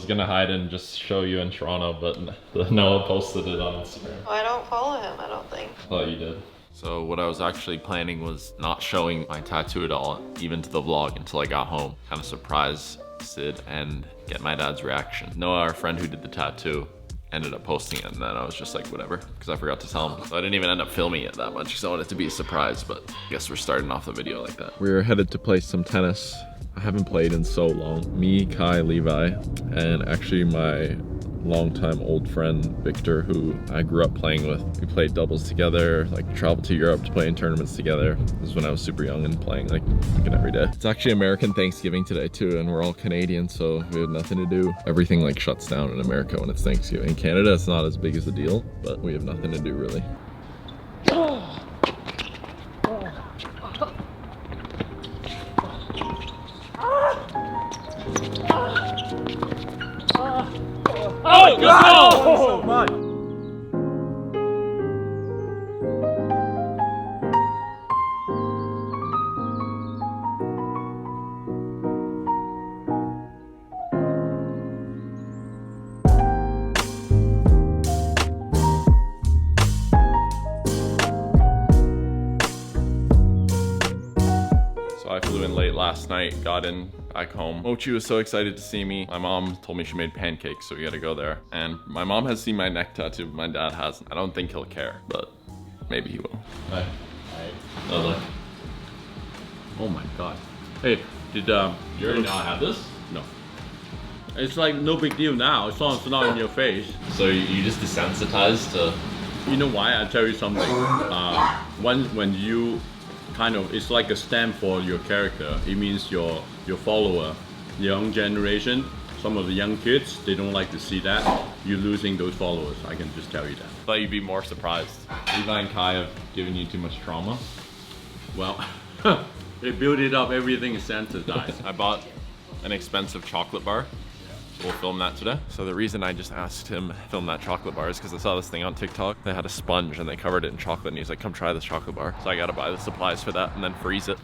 gonna hide and just show you in Toronto, but Noah posted it on Instagram. Well, I don't follow him, I don't think. I thought you did. So what I was actually planning was not showing my tattoo at all, even to the vlog, until I got home. Kind of surprise Sid and get my dad's reaction. Noah, our friend who did the tattoo, ended up posting it, and then I was just like, whatever, because I forgot to tell him. So I didn't even end up filming it that much because I wanted it to be a surprise, but I guess we're starting off the video like that. We're headed to play some tennis. I haven't played in so long. Me, Kai, Levi, and actually my longtime old friend Victor, who I grew up playing with. We played doubles together, like traveled to Europe to play in tournaments together. This was when I was super young and playing like freaking every day. It's actually American Thanksgiving today too, and we're all Canadian, so we have nothing to do. Everything like shuts down in America when it's Thanksgiving. In Canada, it's not as big as a deal, but we have nothing to do really. Oh, good ball! So much. So I flew in late last night, got in back home. Mochi was so excited to see me. My mom told me she made pancakes, so we gotta go there. And my mom has seen my neck tattoo, but my dad hasn't. I don't think he'll care, but maybe he will. Hi. Oh, look. Oh my god. Hey, did You already know I have this? No. It's like no big deal now, as long as it's not in your face. So you just desensitized to... You know why? I'll tell you something. When you kind of, it's like a stamp for your character. It means your follower, young generation, some of the young kids, they don't like to see that. You're losing those followers, I can just tell you that. Thought you'd be more surprised. Levi and Kai have given you too much trauma. Well, they build it up, everything is sensitized. I bought an expensive chocolate bar. So we'll film that today. So the reason I just asked him to film that chocolate bar is because I saw this thing on TikTok. They had a sponge and they covered it in chocolate, and he's like, come try this chocolate bar. So I gotta buy the supplies for that and then freeze it.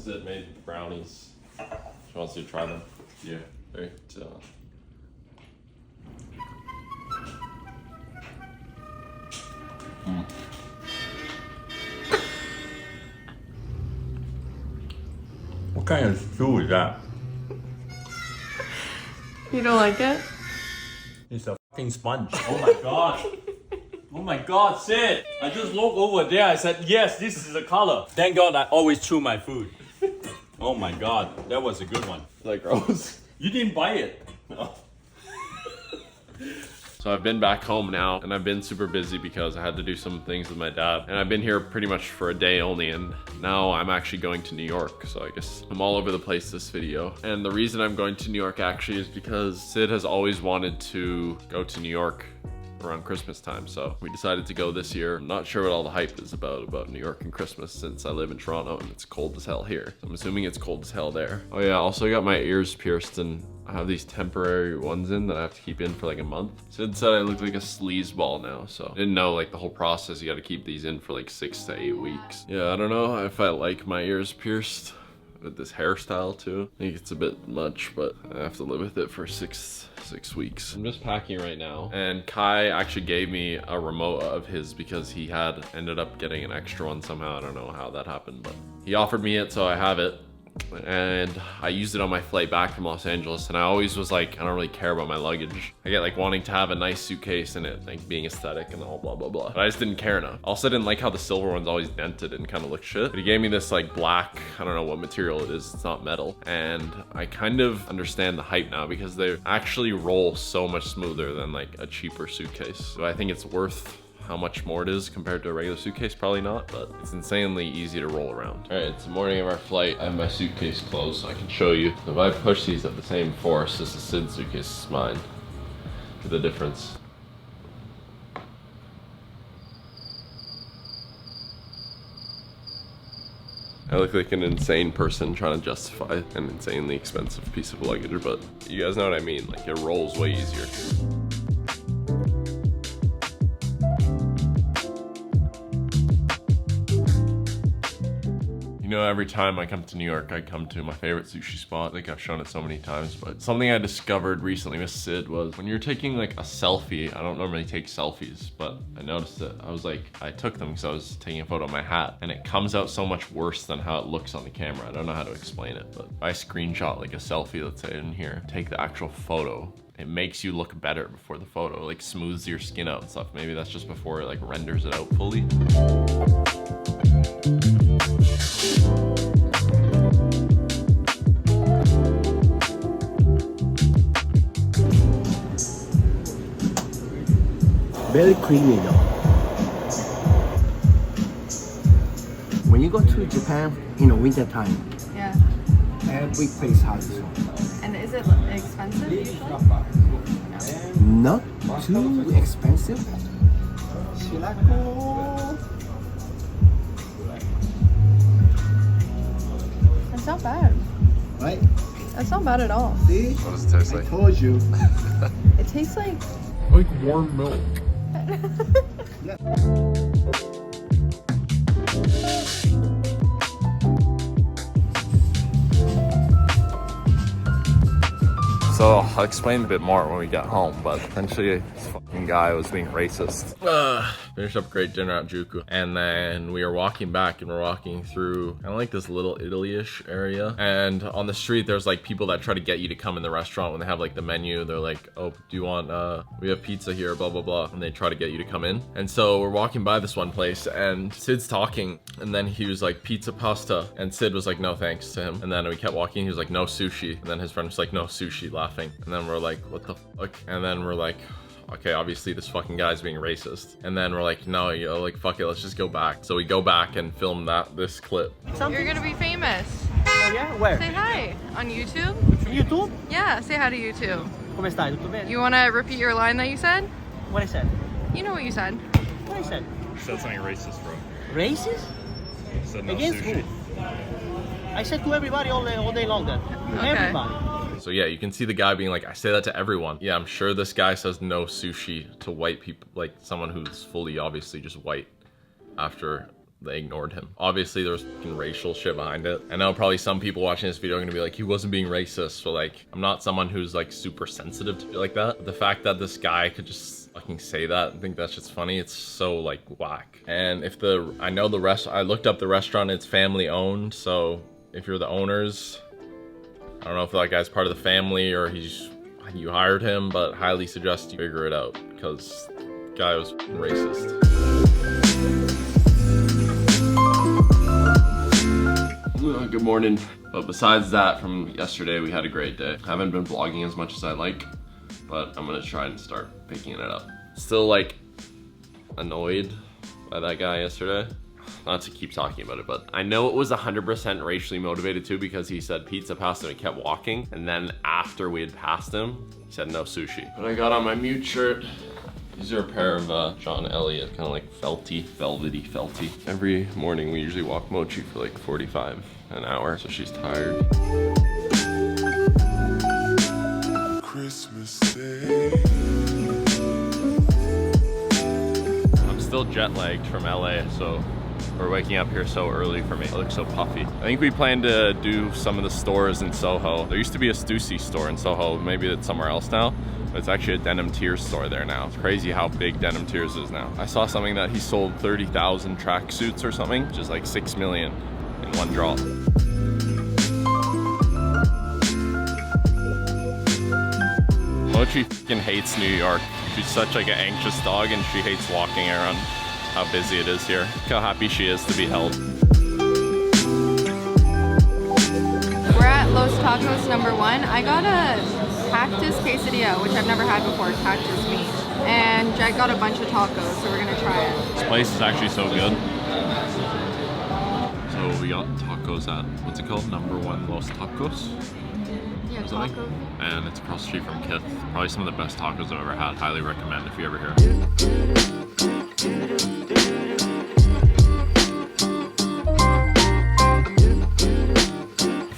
Sid made brownies. She wants you to try them. Yeah. 3, 2, 1. What kind of shoe is that? You don't like it? It's a fucking sponge. Oh my god. Oh my god, Sid! I just looked over there, I said, yes, this is the color. Thank god I always chew my food. Oh my god, that was a good one. Is that gross? You didn't buy it. No. So I've been back home now, and I've been super busy because I had to do some things with my dad. And I've been here pretty much for a day only, and now I'm actually going to New York. So I guess I'm all over the place this video. And the reason I'm going to New York actually is because Sid has always wanted to go to New York around Christmas time, so we decided to go this year. I'm not sure what all the hype is about New York and Christmas, since I live in Toronto and it's cold as hell here. So I'm assuming it's cold as hell there. Oh yeah, also I got my ears pierced, and I have these temporary ones in that I have to keep in for like a month. Sid said I look like a sleazeball now, so I didn't know like the whole process. You got to keep these in for like 6 to 8 weeks. Yeah, I don't know if I like my ears pierced with this hairstyle too. I think it's a bit much, but I have to live with it for six weeks. I'm just packing right now, and Kai actually gave me a remote of his because he had ended up getting an extra one somehow. I don't know how that happened, but he offered me it, so I have it. And I used it on my flight back from Los Angeles, and I always was like, I don't really care about my luggage. I get like wanting to have a nice suitcase in it, like being aesthetic and all blah blah blah, but I just didn't care enough. Also, I didn't like how the silver one's always dented and kind of looked shit. But he gave me this like black, I don't know what material it is, it's not metal, and I kind of understand the hype now because they actually roll so much smoother than like a cheaper suitcase. So I think it's worth how much more it is compared to a regular suitcase. Probably not, but it's insanely easy to roll around. All right, it's the morning of our flight. I have my suitcase closed so I can show you. If I push these at the same force, this is Sid's suitcase, this is mine. Look at the difference. I look like an insane person trying to justify an insanely expensive piece of luggage, but you guys know what I mean. Like, it rolls way easier. You know, every time I come to New York, I come to my favorite sushi spot. I think I've shown it so many times, but something I discovered recently with Sid was when you're taking like a selfie, I don't normally take selfies, but I noticed it. I was like, I took them because I was taking a photo of my hat, and it comes out so much worse than how it looks on the camera. I don't know how to explain it, but if I screenshot like a selfie, let's say in here, take the actual photo, it makes you look better before the photo, like smooths your skin out and stuff. Maybe that's just before it like renders it out fully. Very creamy though. When you go to Japan in winter time, Yeah. every place has this one. And is it expensive usually? Not too expensive. It's not bad. Right? That's not bad at all. See? What does it taste I like? told you. It tastes like Like warm milk. So I'll explain a bit more when we get home, but essentially this fucking guy was being racist. Finished up a great dinner at Juku, and then we were walking back, and we're walking through kind of like this little Italy-ish area, and on the street there's like people that try to get you to come in the restaurant when they have like the menu. They're like, oh, do you want we have pizza here, blah blah blah, and they try to get you to come in. And so we're walking by this one place, and Sid's talking, and then he was like, pizza, pasta, and Sid was like, no thanks to him. And then we kept walking, he was like, no sushi, and then his friend was like, no sushi, laughing. And then we're like, what the fuck? And then we're like, okay, obviously this fucking guy's being racist. And then we're like, no, you know, like, fuck it, let's just go back. So we go back and film this clip. you're gonna be famous. Oh yeah? Where? Say hi on YouTube. YouTube? Yeah, say hi to YouTube. Come stai? Tutto bene? You wanna repeat your line that you said? What I said? You know what you said. What I said? You said something racist, bro. Racist? You said no Against sushi. who? I said to everybody all day long then. Everybody. So yeah, you can see the guy being like, I say that to everyone. Yeah, I'm sure this guy says no sushi to white people, like someone who's fully obviously just white after they ignored him. Obviously there was fucking racial shit behind it. I know probably some people watching this video are gonna be like, he wasn't being racist. So like, I'm not someone who's like super sensitive to shit like that. But the fact that this guy could just fucking say that, I think that's just funny. It's so like whack. And if I looked up the restaurant, it's family owned. So if you're the owners, I don't know if that guy's part of the family or you hired him, but highly suggest you figure it out because the guy was racist. Good morning. But besides that, from yesterday, we had a great day. I haven't been vlogging as much as I like, but I'm gonna try and start picking it up. Still like annoyed by that guy yesterday. Not to keep talking about it, but I know it was 100% racially motivated too because he said pizza, pasta, and he kept walking. And then after we had passed him, he said no sushi. But I got on my mute shirt. These are a pair of John Elliott, kind of like velvety. Every morning we usually walk Mochi for like 45 an hour, so she's tired. Christmas Day. I'm still jet lagged from LA, so we're waking up here so early for me. I look so puffy. I think we plan to do some of the stores in Soho. There used to be a Stussy store in Soho. Maybe it's somewhere else now. But it's actually a Denim Tears store there now. It's crazy how big Denim Tears is now. I saw something that he sold 30,000 tracksuits or something, which is like 6 million in one drop. Mochi fucking hates New York. She's such like an anxious dog and she hates walking around how busy it is here. Look how happy she is to be held. We're at Los Tacos #1. I got a cactus quesadilla, which I've never had before, cactus meat. And Jack got a bunch of tacos, so we're gonna try it. This place is actually so good. So we got tacos at, what's it called? #1 Los Tacos? Yeah, Something. taco. And it's across the street from Kith. Probably some of the best tacos I've ever had. Highly recommend if you're ever here.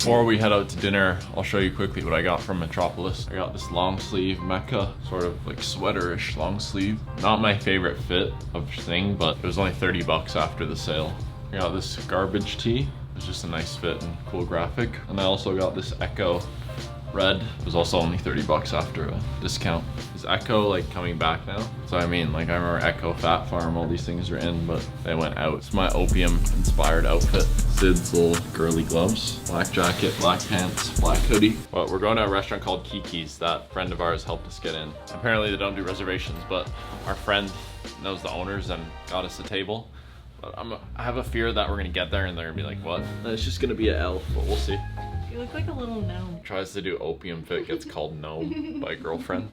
Before we head out to dinner, I'll show you quickly what I got from Metropolis. I got this long sleeve Mecca, sort of like sweaterish long sleeve. Not my favorite fit of thing, but it was only 30 bucks after the sale. I got this garbage tee. It's just a nice fit and cool graphic. And I also got this Echo red. It was also only 30 bucks after a discount. Is Echo like coming back now? So I mean, like I remember Echo, Fat Farm, all these things are in, but they went out. It's my opium inspired outfit. Sid's little girly gloves, black jacket, black pants, black hoodie. Well, we're going to a restaurant called Kiki's that a friend of ours helped us get in. Apparently they don't do reservations, but our friend knows the owners and got us a table. But I have a fear that we're gonna get there and they're gonna be like, what? And it's just gonna be an L, but we'll see. You look like a little gnome. Tries to do opium fit, gets called gnome by girlfriend.